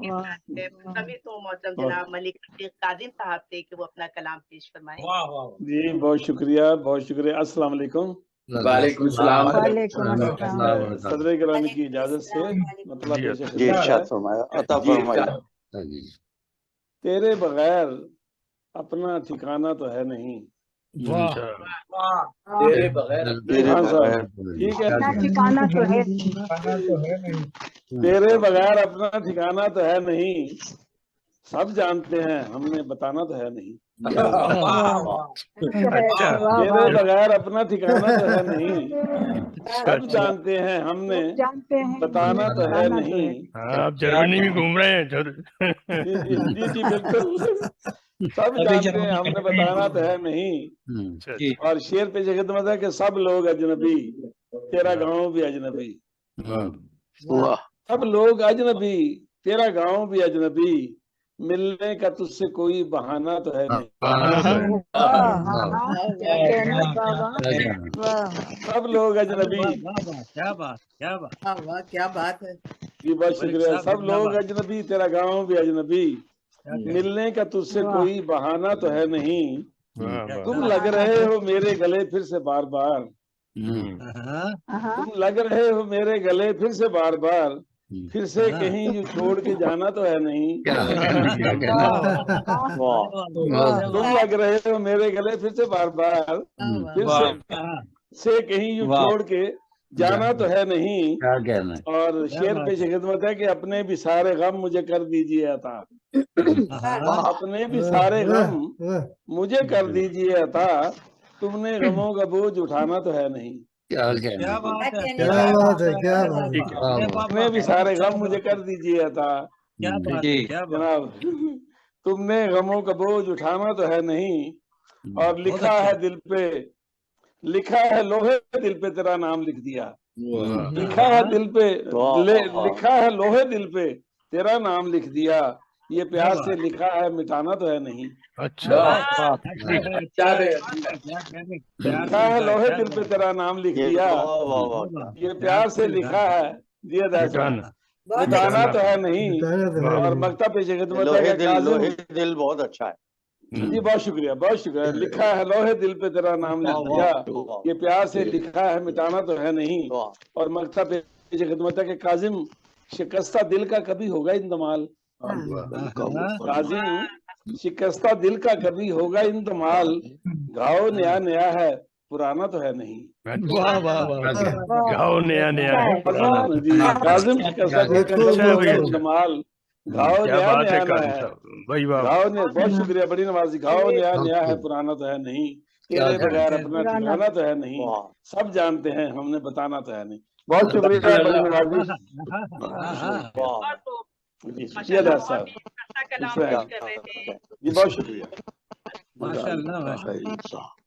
के वाह साथ है। वाह तभी तो मोहतरम बहुत जनाब मलिक रफीक काजिम साहब थे कि वो अपना कलाम पेश फरमाएं। वाह वाह जी, बहुत शुक्रिया, बहुत शुक्रिया। अस्सलाम वालेकुम। वालेकुम सलाम। वालेकुम अस्सलाम। सदर गिरामी की इजाजत से मतलब जी पेश जी, खिदमत इरशाद है। फरमाया, अता जी फरमाया। तेरे बगैर अपना ठिकाना तो है नहीं। वाह वाह। तेरे बगैर तेरे हाँ बगैर साहब, ठीक है। अपना ठिकाना तो है खाना तो है नहीं। तेरे बगैर अपना ठिकाना तो है नहीं, सब जानते हैं हमने बताना तो है नहीं। वाह वाह वाह अच्छा वाह। वाह तेरे वाह बगैर अपना ठिकाना तो है नहीं, अच्छा सब जानते हैं हमने सब जानते हैं बताना हमने तो है बताना तो नहीं। है। हाँ, आप जर्मनी में घूम रहे हैं जी जी जी जी, बिल्कुल। सब अभी जानते हैं जर्मनी हमने कहीं बताना तो है नहीं। अच्छा जी और शेर पे खिदमत है कि सब लोग अजनबी, तेरा गांव भी अजनबी। वाह सब लोग अजनबी, तेरा गांव भी अजनबी, मिलने का तुझसे कोई बहाना तो है नहीं। वाह क्या कहना बाबा। वाह सब लोग अजनबी। वाह वाह वाह, क्या बात क्या बात। वाह वाह क्या बात है। जी बहुत मलिक शुक्रिया। साहब सब लोग जिंदाबाद। अजनबी, तेरा गांव भी अजनबी, क्या कहना, मिलने का तुझसे वाह कोई बहाना तो है नहीं। वाह तुम वाह लग रहे हो मेरे गले फिर से बार बार, हाँ, हाँ तुम लग रहे हो मेरे गले फिर से बार बार, फिर से हाँ। कहीं यूं छोड़ के जाना तो है नहीं। वाह वाह वाह तुम लग रहे हो मेरे गले फिर से बार बार, फिर वाह से कहीं यूं छोड़ के जाना तो है नहीं। और क्या शेर बात पेश खिदमत है कि अपने भी सारे गम मुझे कर दीजिए अता, हाँ, अपने भी सारे गम मुझे कर दीजिए अता, तुमने गमों का बोझ उठाना तो है नहीं। क्या बात है क्या क्या बात बात है, है क्या अरे बात ठीक है। वाह, अरे वाह, अपने भी बहुत सारे अच्छा, गम मुझे कर दीजिए अता, क्या बात जी है क्या बात। जनाब। तुमने गमों का बोझ उठाना तो है नहीं। और बहुत लिखा अच्छा। है दिल पे, लिखा है लोहे दिल पे तेरा नाम लिख दिया। लिखा है हाँ, दिल पे, वाह लिखा है लोहे दिल पे तेरा नाम लिख दिया, ये क्या प्यार बात। से लिखा है मिटाना तो है नहीं। अच्छा वाह, क्या कहने, प्यार लिखा से है लिखा है, लोहे क्या दिल पे बात। तेरा नाम लिख ये दिया, वाह वाह वाह क्या क्या बात, ये प्यार प्यार से से लिखा लिखा है दिया दासा, मिटाना बहुत मिटाना अच्छा। तो है नहीं। और मक्ता पेश खिदमत है कि काजिम। लोहे दिल बहुत अच्छा है। जी बहुत शुक्रिया, बहुत शुक्रिया। लिखा है लोहे दिल पे तेरा नाम लिख वाह दिया, वाह ये प्यार से लिखा है मिटाना तो है नहीं। वाह और मक्ता पेश खिदमत है कि काजिम, शिकस्ता दिल का कभी होगा इंतमाल। काजिम, शिकस्ता दिल का कभी होगा इंतमाल, घाव नया नया है पुराना तो है नहीं। वाह वाह वाह, घाव नया नया है पुराना काजिम जी, काजिम, शिकस्ता दिल का कभी अच्छा है भाई, होगा अच्छा। इंतमाल, घाव क्या नया बात है नया काजी है। साहब, भाई वाह। घाव ने, बहुत शुक्रिया, बड़ी नवाजी। घाव नया नया है पुराना तो है नहीं, तेरे बगैर अपना पुराना ठिकाना तो है नहीं, वाह सब जानते हैं हमने बताना तो है नहीं। बहुत शुक्रिया, बड़ी नवाजी। वाह और तो जी शुक्रिया माशाल्लाह दास बहुत साहब। ही अच्छा कलाम शुक्रिया। पेश कर रहे थे। जी बहुत शुक्रिया। माशाल्लाह माशाल्लाह। सही, सही।